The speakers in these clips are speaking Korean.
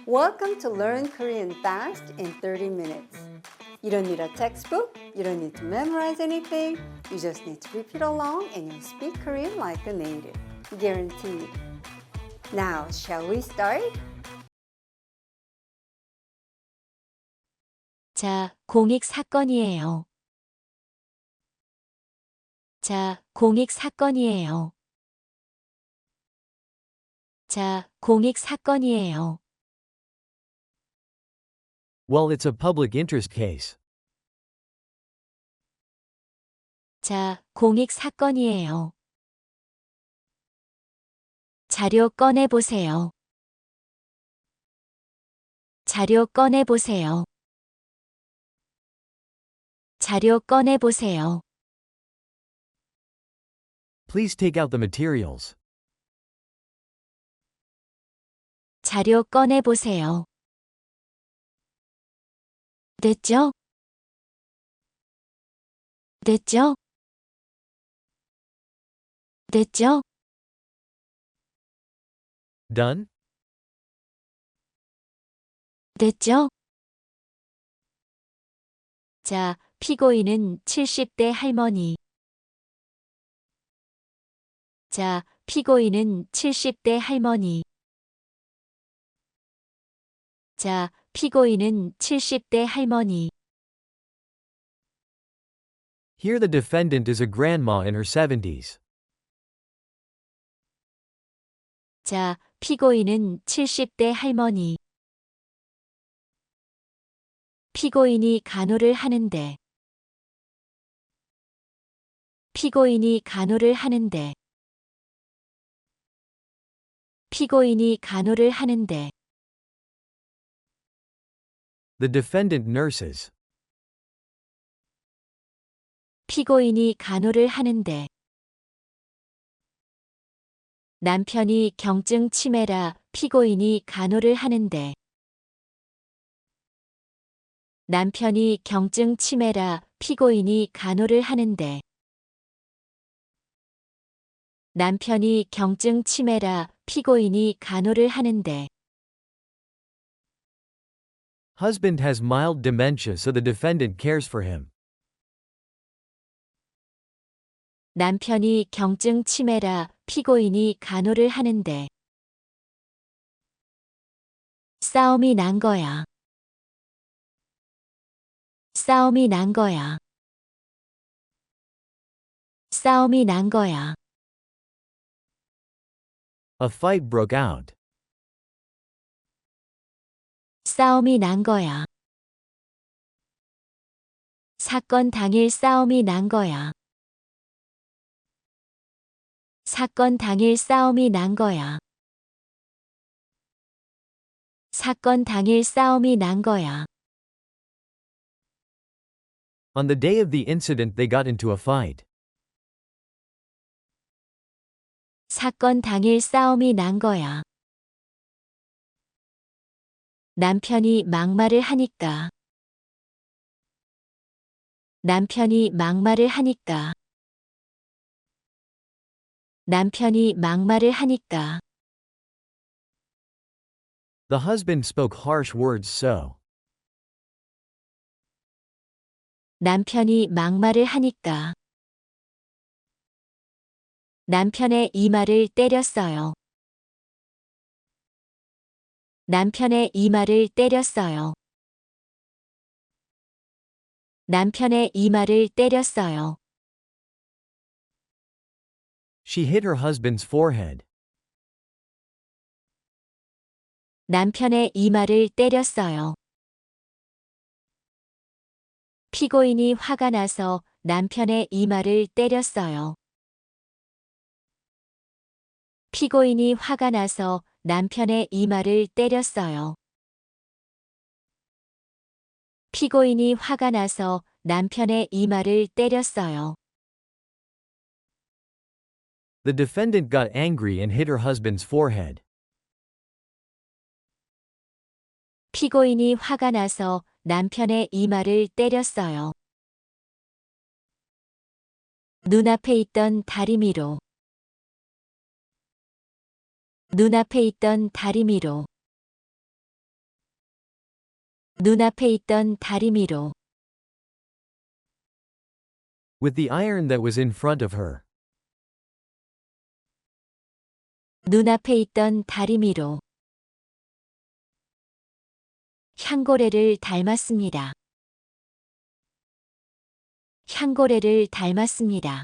Welcome to Learn Korean Fast in 30 minutes. You don't need a textbook, you don't need to memorize anything, you just need to repeat along and you'll speak Korean like a native. Guaranteed. Now, shall we start? 자, 공익 사건이에요. 자, 공익 사건이에요. 자, 공익 사건이에요. Well, it's a public interest case. 자, 공익 사건이에요. 자료 꺼내보세요. 자료 꺼내보세요. 자료 꺼내보세요. Please take out the materials. 자료 꺼내보세요. 됐죠? 됐죠? 됐죠? Done? 됐죠? 자, 피고인은 70대 할머니. 자, 피고인은 70대 할머니. 자, 피고인은 70대 할머니. Here the defendant is a grandma in her 70s. 자, 피고인은 70대 할머니. 피고인이 간호를 하는데. 피고인이 간호를 하는데. 피고인이 간호를 하는데. The defendant nurses. 피고인이 간호를 하는데. 남편이 경증 치매라 피고인이 간호를 하는데. 남편이 경증 치매라 피고인이 간호를 하는데. 남편이 경증 치매라 피고인이 간호를 하는데. Husband has mild dementia, so the defendant cares for him. 남편이 경증 치매라 피고인이 간호를 하는데. 싸움이 난 거야. 싸움이 난 거야. 싸움이 난 거야. A fight broke out. 싸움이 난 거야. 사건 당일 싸움이 난 거야. 사건 당일 싸움이 난 거야. 사건 당일 싸움이 난 거야. On the day of the incident, they got into a fight. 사건 당일 싸움이 난 거야. 남편이 막말을 하니까. 남편이 막말을 하니까. 남편이 막말을 하니까. The husband spoke harsh words, so. 남편이 막말을 하니까. 남편의 이마를 때렸어요. 남편의 이마를 때렸어요. 남편의 이마를 때렸어요. She hit her husband's forehead. 남편의 이마를 때렸어요. 피고인이 화가 나서 남편의 이마를 때렸어요. 피고인이 화가 나서 남편의 이마를 때렸어요. 피고인이 화가 나서 남편의 이마를 때렸어요. The defendant got angry and hit her husband's forehead. 피고인이 화가 나서 남편의 이마를 때렸어요. 눈앞에 있던 다리미로. 눈앞에 있던 다리미로. 눈앞에 있던 다리미로. With the iron that was in front of her. 눈앞에 있던 다리미로. 향고래를 닮았습니다. 향고래를 닮았습니다.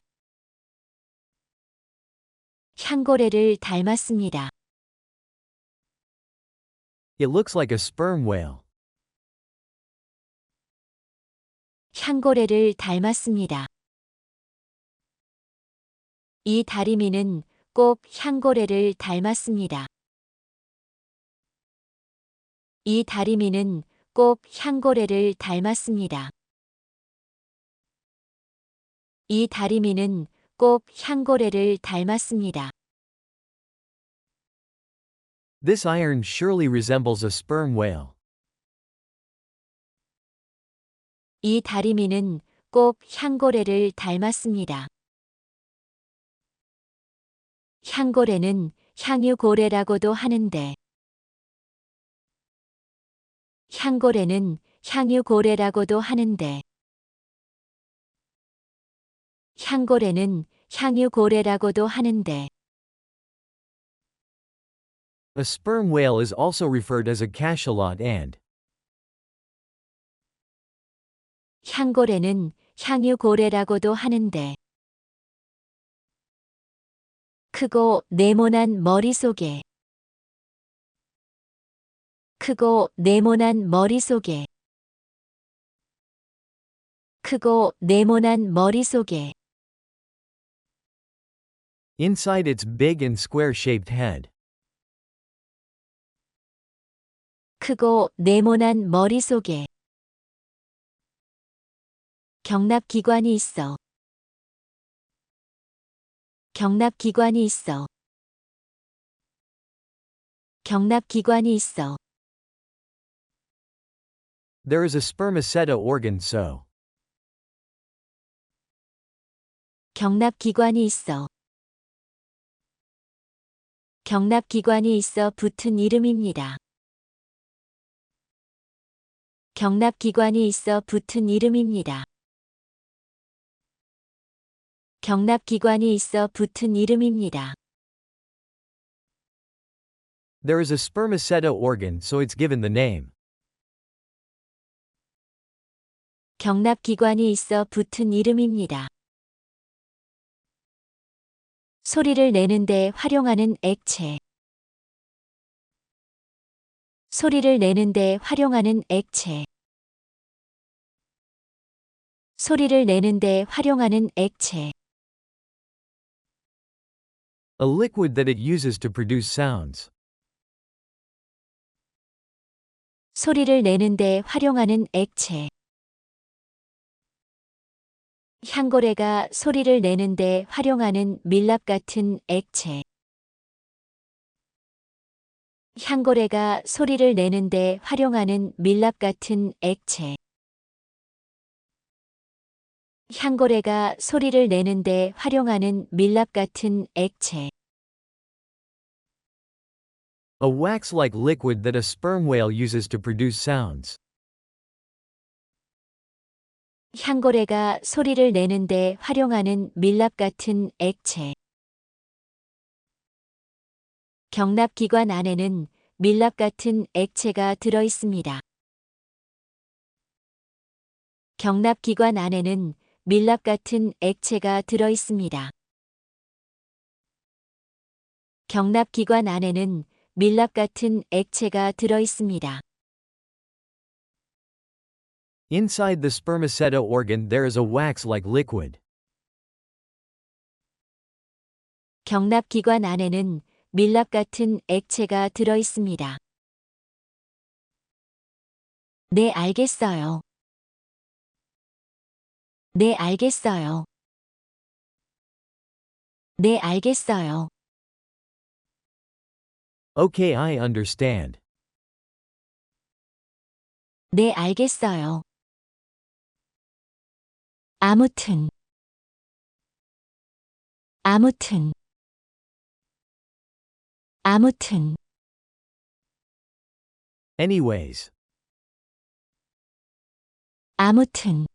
향고래를 닮았습니다. It looks like a sperm whale. 향고래를 닮았습니다. 이 다리미는 꼭 향고래를 닮았습니다. 이 다리미는 꼭 향고래를 닮았습니다. 이 다리미는 꼭 향고래를 닮았습니다. This iron surely resembles a sperm whale. 이 다리미는 꼭 향고래를 닮았습니다. 향고래는 향유고래라고도 하는데. 향고래는 향유고래라고도 하는데. 향고래는 향유고래라고도 하는데. A sperm whale is also referred as a cachalot and 향고래는 향유고래라고도 하는데. 크고 네모난 머릿속에. 크고 네모난 머릿속에. 크고 네모난 머릿속에. inside its big and square-shaped head. 크고 네모난 머릿속에. 경납기관이 있어. 경납기관이 있어. 경납기관이 있어. There is a spermaceta organ so. 경납기관이 있어. 경납기관이 있어 붙은 이름입니다. 경납기관이 있어 붙은 이름입니다. 경납기관이 있어 붙은 이름입니다. There is a spermaceta organ so it's given the name. 경납기관이 있어 붙은 이름입니다. 소리를 내는데 활용하는 액체. 소리를 내는데 활용하는 액체. 소리를 내는데 활용하는 액체. A liquid that it uses to produce sounds. 소리를 내는데 활용하는 액체. 향고래가 소리를 내는데 활용하는 밀랍 같은 액체. 향고래가 소리를 내는데 활용하는 밀랍 같은 액체. 향고래가 소리를 내는데 활용하는 밀랍 같은 액체. A wax-like liquid that a sperm whale uses to produce sounds. 향고래가 소리를 내는데 활용하는 밀랍 같은 액체. 경납기관 안에는 밀랍 같은 액체가 들어 있습니다. 경납기관 안에는 밀랍 같은 액체가 들어 있습니다. 경납기관 안에는 밀랍 같은 액체가 들어 있습니다. Inside the spermaceta organ there is a wax-like liquid. 경납기관 안에는 밀랍 같은 액체가 들어 있습니다. 네, 알겠어요. 네, 알겠어요. 네, 알겠어요. Okay, I understand. 네, 알겠어요. 아무튼. 아무튼. 아무튼. Anyways. 아무튼.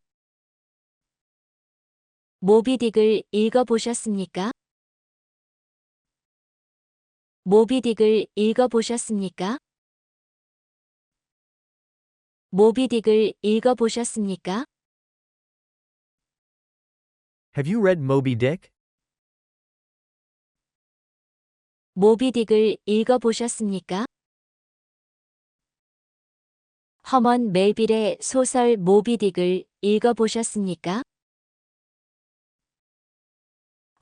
모비딕을 읽어보셨습니까? 모비딕을 읽어보셨습니까? 모비딕을 읽어보셨습니까? Have you read Moby Dick? 모비딕을 읽어보셨습니까? 허먼 멜빌의 소설 모비딕을 읽어보셨습니까?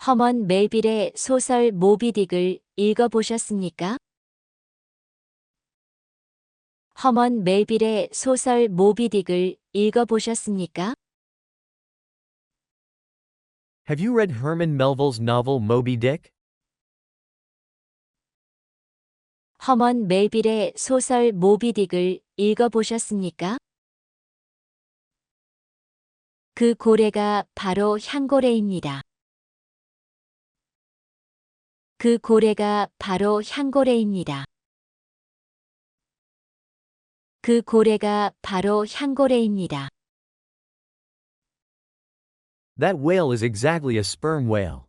허먼 멜빌의 소설 모비딕을 읽어보셨습니까? 허먼 멜빌의 소설 모비딕을 읽어보셨습니까? Have you read Herman Melville's novel Moby Dick? 허먼 멜빌의 소설 모비딕을 읽어보셨습니까? 그 고래가 바로 향고래입니다. 그 고래가 바로 향고래입니다. 그 고래가 바로 향고래입니다. That whale is exactly a sperm whale.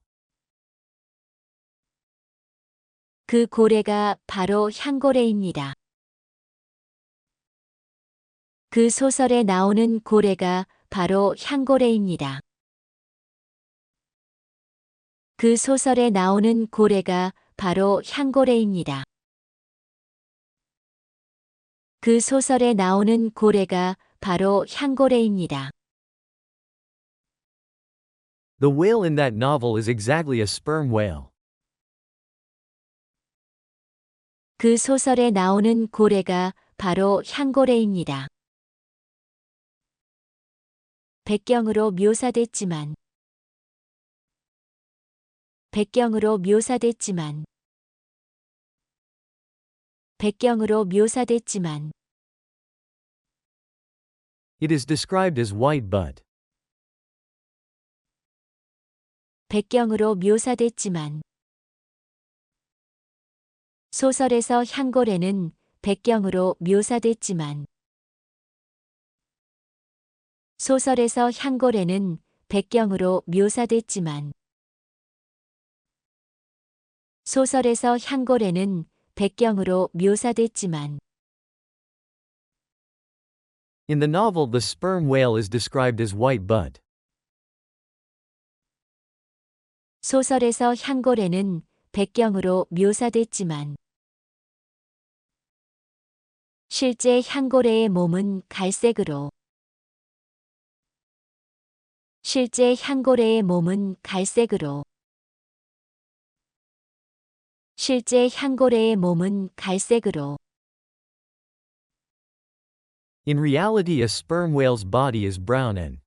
그 고래가 바로 향고래입니다. 그 소설에 나오는 고래가 바로 향고래입니다. 그 소설에 나오는 고래가 바로 향고래입니다. 그 소설에 나오는 고래가 바로 향고래입니다. The whale in that novel is exactly a sperm whale. 그 소설에 나오는 고래가 바로 향고래입니다. 백경으로 묘사됐지만 백경으로 묘사됐지만 백경으로 묘사됐지만 It is described as white but. 백경으로 묘사됐지만 소설에서 향고래는 백경으로 묘사됐지만 소설에서 향고래는 백경으로 묘사됐지만 소설에서 향고래는 백경으로 묘사됐지만 In the novel, the sperm whale is described as white but. 소설에서 향고래는 백경으로 묘사됐지만 실제 향고래의 몸은 갈색으로 실제 향고래의 몸은 갈색으로 실제 향고래의 몸은 갈색으로 In reality, a sperm whale's body is brown and.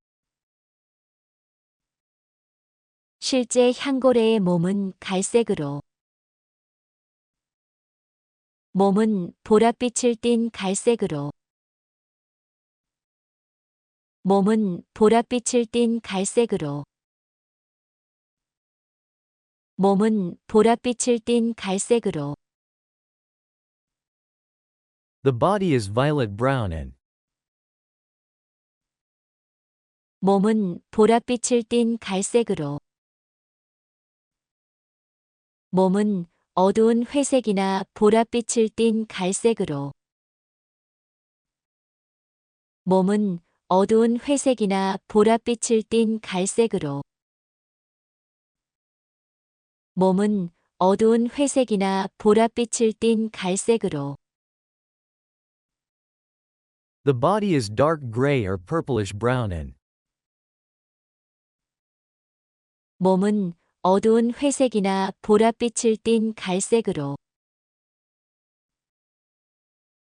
실제 향고래의 몸은 갈색으로 몸은 보랏빛을 띤 갈색으로 몸은 보랏빛을 띤 갈색으로 몸은 보랏빛을 띤 갈색으로 The body is violet brown and. 몸은 보랏빛을 띤 갈색으로 몸은 어두운 회색이나 보랏빛을 띤 갈색으로 몸은 어두운 회색이나 보랏빛을 띤 갈색으로 몸은 어두운 회색이나 보랏빛을 띤 갈색으로 The body is dark gray or purplish brown and. 몸은 어두운 회색이나 보랏빛을 띤 갈색으로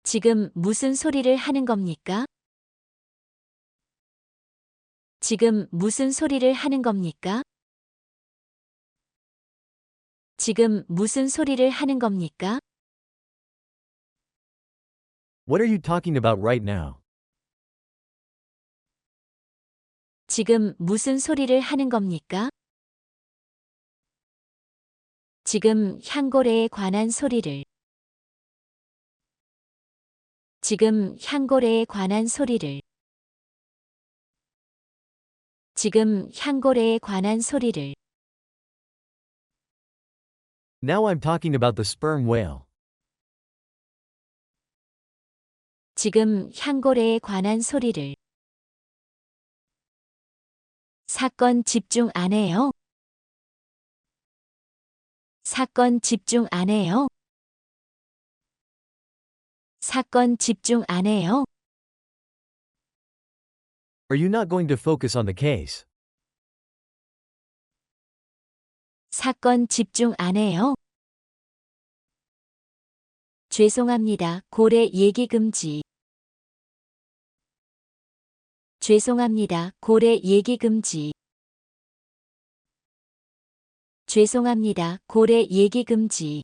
지금 무슨 소리를 하는 겁니까? 지금 무슨 소리를 하는 겁니까? 지금 무슨 소리를 하는 겁니까? What are you talking about right now? 지금 무슨 소리를 하는 겁니까? 지금 향고래에 관한 소리를 지금 향고래에 관한 소리를 지금 향고래에 관한 소리를. Now I'm talking about the sperm whale. 지금 향고래에 관한 소리를. 사건 집중 안 해요. 사건 집중 안 해요. 사건 집중 안 해요. Are you not going to focus on the case? 사건 집중 안 해요. 죄송합니다. 고래 얘기 금지. 죄송합니다. 고래 얘기 금지. 죄송합니다. 고래 얘기 금지.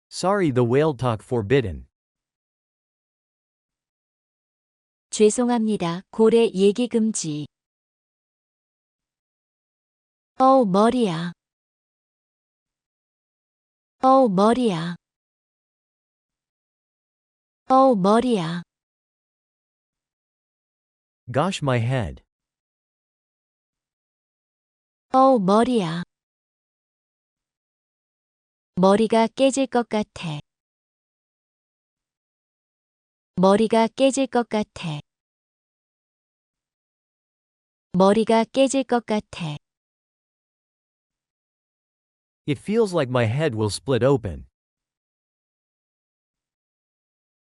Sorry, the whale talk forbidden. 죄송합니다. 고래 얘기 금지. 머리야. 머리야. 머리야. Gosh, my head. 머리야. 머리가 깨질 것 같아. 머리가 깨질 것 같아. 머리가 깨질 것 같아. It feels like my head will split open.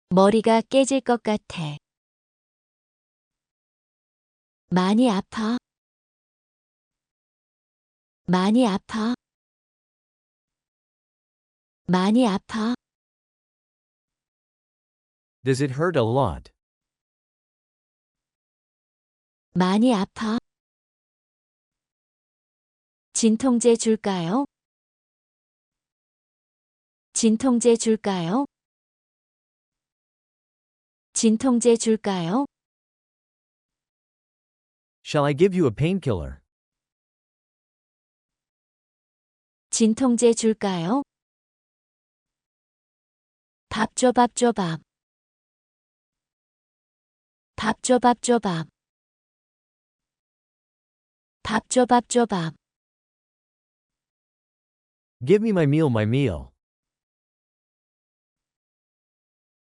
머리가 깨질 것 같아. 많이 아파. 많이 아파. 많이 아파. Does it hurt a lot? 많이 아파. 진통제 줄까요? 진통제 줄까요? 진통제 줄까요? Shall I give you a painkiller? 진통제 줄까요? 밥 줘, 밥 줘, 밥. 밥 줘, 밥 줘, 밥. 밥 줘, 밥 줘, 밥. Give me my meal, my meal.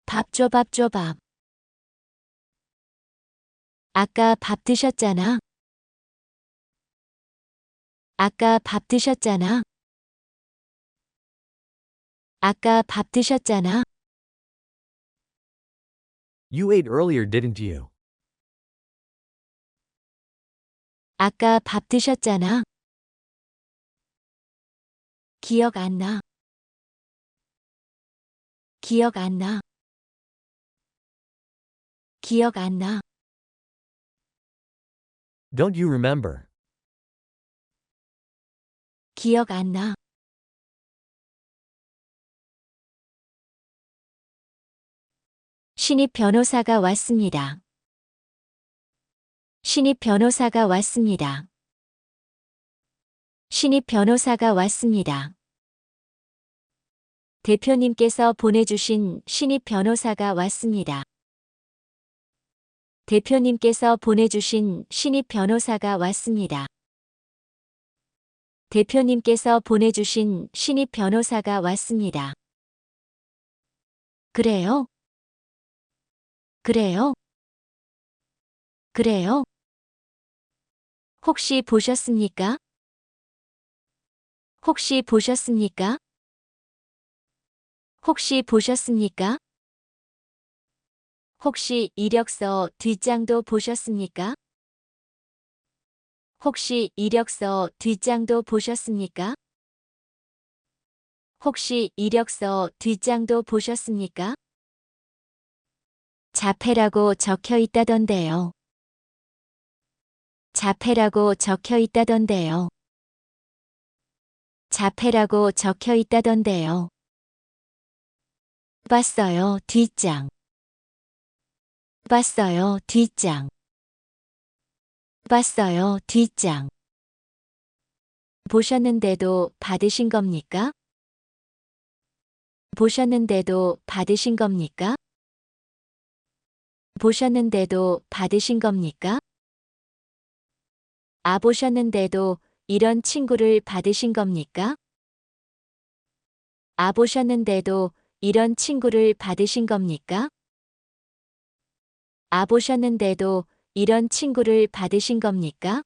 밥 줘, 밥 줘, 밥. 아까 밥 드셨잖아. 아까 밥 드셨잖아. 아까 밥 드셨잖아. You ate earlier, didn't you? 아까 밥 드셨잖아. 기억 안 나. 기억 안 나. 기억 안 나. Don't you remember? 기억 안 나. 신입 변호사가 왔습니다. 신입 변호사가 왔습니다. 신입 변호사가 왔습니다. 대표님께서 보내주신 신입 변호사가 왔습니다. 대표님께서 보내주신 신입 변호사가 왔습니다. 대표님께서 보내주신 신입 변호사가 왔습니다. 그래요? 그래요? 그래요? 혹시 보셨습니까? 혹시 보셨습니까? 혹시 보셨습니까? 혹시 이력서 뒷장도 보셨습니까? 혹시 이력서 뒷장도 보셨습니까? 혹시 이력서 뒷장도 보셨습니까? 자폐라고 적혀 있다던데요. 자폐라고 적혀 있다던데요. 자폐라고 적혀 있다던데요. 봤어요, 뒷장. 봤어요, 뒷장. 봤어요, 뒷장. 보셨는데도 받으신 겁니까? 보셨는데도 받으신 겁니까? 보셨는데도 받으신 겁니까? 보셨는데도 이런 친구를 받으신 겁니까? 보셨는데도 이런 친구를 받으신 겁니까? 보셨는데도 이런 친구를 받으신 겁니까?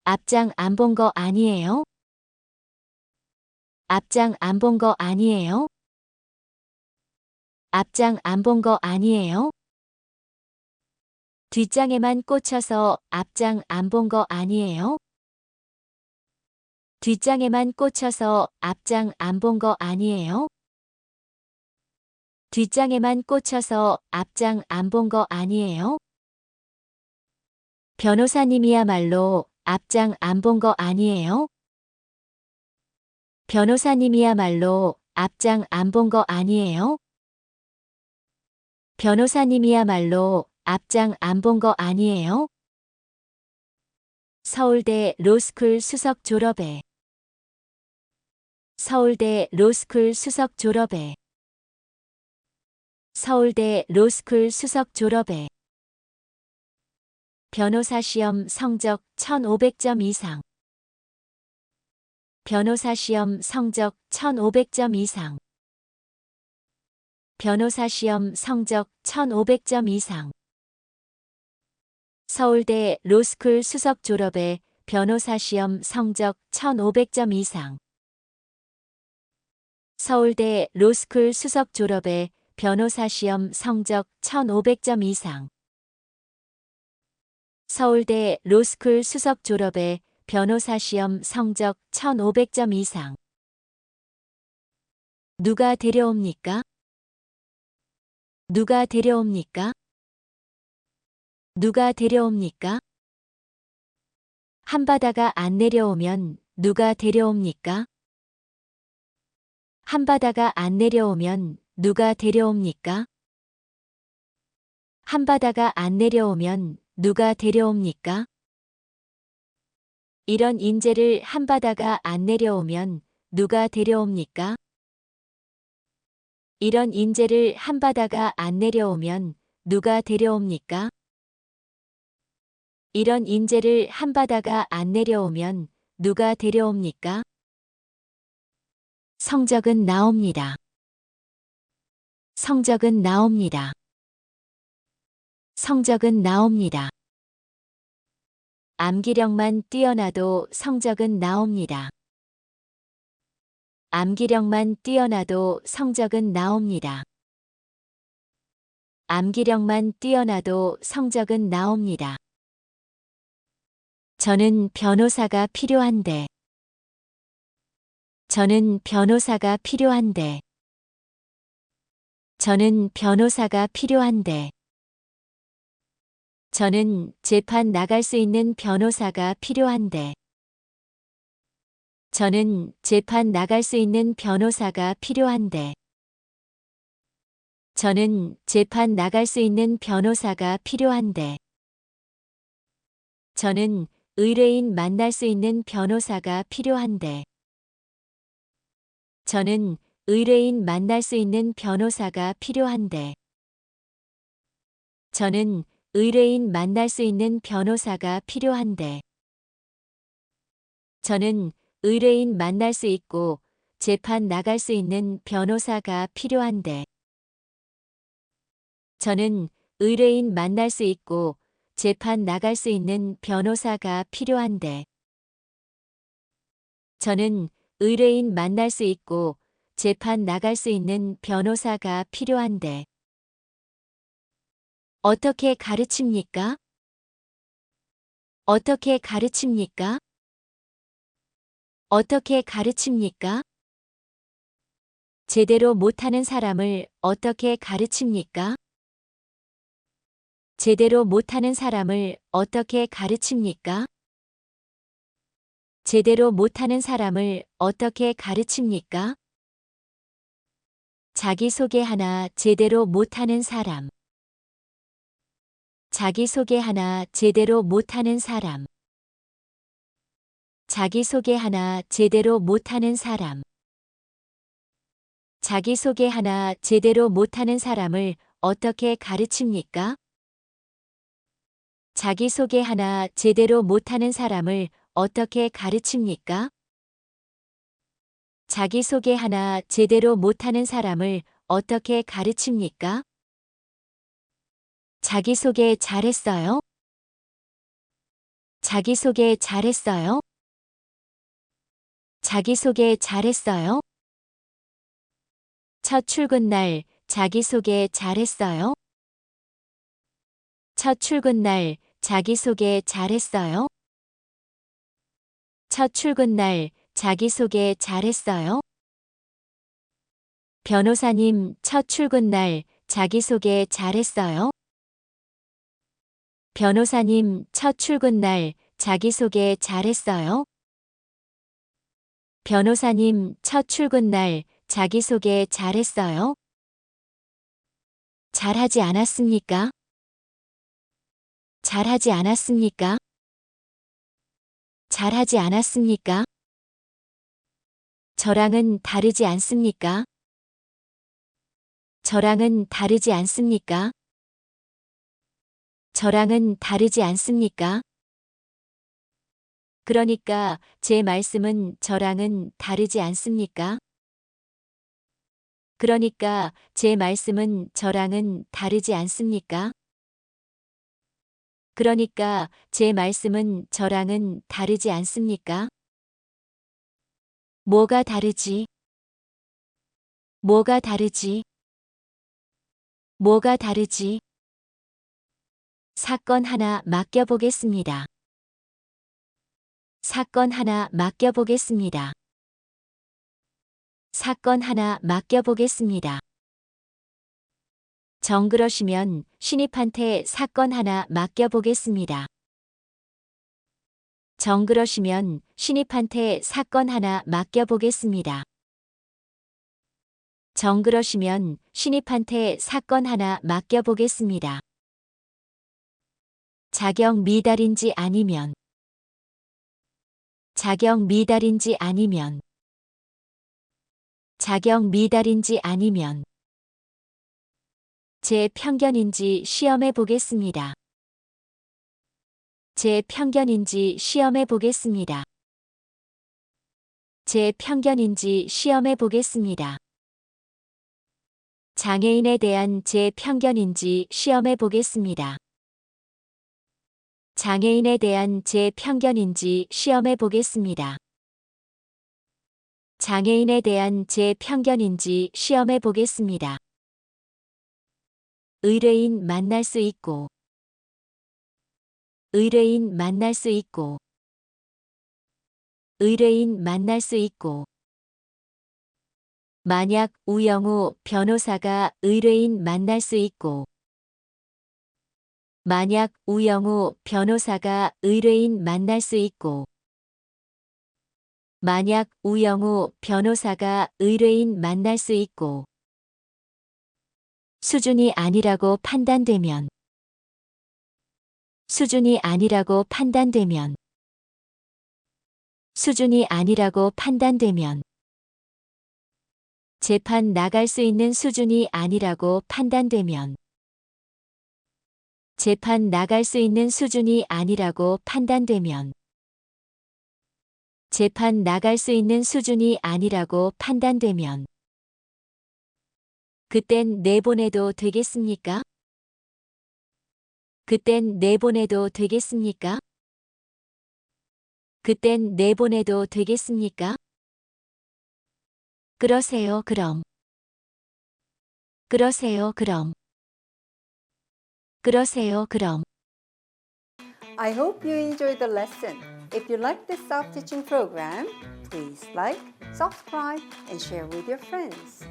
앞장 안 본 거 아니에요? 앞장 안 본 거 아니에요? 앞장 안 본 거 아니에요? 뒷장에만 꽂혀서 앞장 안 본 거 아니에요? 뒷장에만 꽂혀서 앞장 안 본 거 아니에요? 뒷장에만 꽂혀서 앞장 안 본 거 아니에요? 변호사님이야말로 앞장 안 본 거 아니에요? 변호사님이야말로 앞장 안 본 거 아니에요? 변호사님이야말로 앞장 안 본 거 아니에요? 서울대 로스쿨 수석 졸업에 서울대 로스쿨 수석 졸업에 서울대 로스쿨 수석 졸업에 변호사 시험 성적 1500점 이상 변호사 시험 성적 1500점 이상 변호사 시험 성적 1500점 이상 서울대 로스쿨 수석 졸업에 변호사 시험 성적 1500점 이상 서울대 로스쿨 수석 졸업에 변호사 시험 성적 1500점 이상 서울대 로스쿨 수석 졸업에 변호사 시험 성적 1500점 이상 누가 데려옵니까? 누가 데려옵니까? 누가 데려옵니까? 한바다가 안 내려오면 누가 데려옵니까? 한바다가 안 내려오면 누가 데려옵니까? 한바다가 안 내려오면 누가 데려옵니까? 이런 인재를 한바다가 안 내려오면 누가 데려옵니까? 이런 인재를 한바다가 안 내려오면 누가 데려옵니까? 이런 인재를 한바다가 안 내려오면 누가 데려옵니까? 성적은 나옵니다. 성적은 나옵니다. 성적은 나옵니다. 암기력만 뛰어나도 성적은 나옵니다. 암기력만 뛰어나도 성적은 나옵니다. 암기력만 뛰어나도 성적은 나옵니다. 저는 변호사가 필요한데. 저는 변호사가 필요한데. 저는 변호사가 필요한데. 저는 재판 나갈 수 있는 변호사가 필요한데. 저는 재판 나갈 수 있는 변호사가 필요한데. 저는 재판 나갈 수 있는 변호사가 필요한데. 저는 의뢰인 만날 수 있는 변호사가 필요한데. 저는 의뢰인 만날 수 있는 변호사가 필요한데. 저는 의뢰인 만날 수 있는 변호사가 필요한데. 저는 의뢰인 만날 수 있고 재판 나갈 수 있는 변호사가 필요한데. 저는 의뢰인 만날 수 있고 재판 나갈 수 있는 변호사가 필요한데. 저는 의뢰인 만날 수 있고 재판 나갈 수 있는 변호사가 필요한데. 어떻게 가르칩니까? 어떻게 가르칩니까? 어떻게 가르칩니까? 제대로 못하는 사람을 어떻게 가르칩니까? 제대로 못하는 사람을 어떻게 가르칩니까? 제대로 못하는 사람을 어떻게 가르칩니까? 자기소개하나 제대로 못하는 사람. 자기소개하나 제대로 못하는 사람. 자기소개하나 제대로 못하는 사람. 자기소개하나 제대로 못하는 사람을 어떻게 가르칩니까? 자기소개 하나 제대로 못하는 사람을 어떻게 가르칩니까? 자기소개 하나 제대로 못하는 사람을 어떻게 가르칩니까? 자기소개 잘했어요? 자기소개 잘했어요? 자기소개 잘했어요? 첫 출근 날 자기소개 잘했어요? 첫 출근 날 자기소개 잘했어요? 첫 출근 날 자기소개 잘했어요? 변호사님, 첫 출근 날 자기소개 잘했어요? 변호사님, 첫 출근 날 자기소개 잘했어요? 변호사님, 첫 출근 날 자기소개 잘했어요? 잘하지 않았습니까? 잘하지 않았습니까? 잘하지 않았습니까? 저랑은 다르지 않습니까? 저랑은 다르지 않습니까? 저랑은 다르지 않습니까? 그러니까 제 말씀은 저랑은 다르지 않습니까? 그러니까 제 말씀은 저랑은 다르지 않습니까? 그러니까 제 말씀은 저랑은 다르지 않습니까? 뭐가 다르지? 뭐가 다르지? 뭐가 다르지? 사건 하나 맡겨보겠습니다. 사건 하나 맡겨보겠습니다. 사건 하나 맡겨보겠습니다. 정 그러시면 신입한테 사건 하나 맡겨보겠습니다. 정 그러시면 신입한테 사건 하나 맡겨보겠습니다. 정 그러시면 신입한테 사건 하나 맡겨보겠습니다. 자격 미달인지 아니면 자격 미달인지 아니면 자격 미달인지 아니면 제 편견인지 시험해 보겠습니다. 제 편견인지 시험해 보겠습니다. 제 편견인지 시험해 보겠습니다. 장애인에 대한 제 편견인지 시험해 보겠습니다. 장애인에 대한 제 편견인지 시험해 보겠습니다. 장애인에 대한 제 편견인지 시험해 보겠습니다. 의뢰인 만날 수 있고 의뢰인 만날 수 있고 의뢰인 만날 수 있고 만약 우영우 변호사가 의뢰인 만날 수 있고 만약 우영우 변호사가 의뢰인 만날 수 있고 만약 우영우 변호사가 의뢰인 만날 수 있고 수준이 아니라고 판단되면 수준이 아니라고 판단되면 수준이 아니라고 판단되면 재판 나갈 수 있는 수준이 아니라고 판단되면 재판 나갈 수 있는 수준이 아니라고 판단되면 재판 나갈 수 있는 수준이 아니라고 판단되면 그땐 내보내도 되겠습니까? 그땐 내보내도 되겠습니까? 그땐 내보내도 되겠습니까? 그러세요, 그럼. 그러세요, 그럼. 그러세요, 그럼. I hope you enjoyed the lesson. If you like this self-teaching program, please like, subscribe, and share with your friends.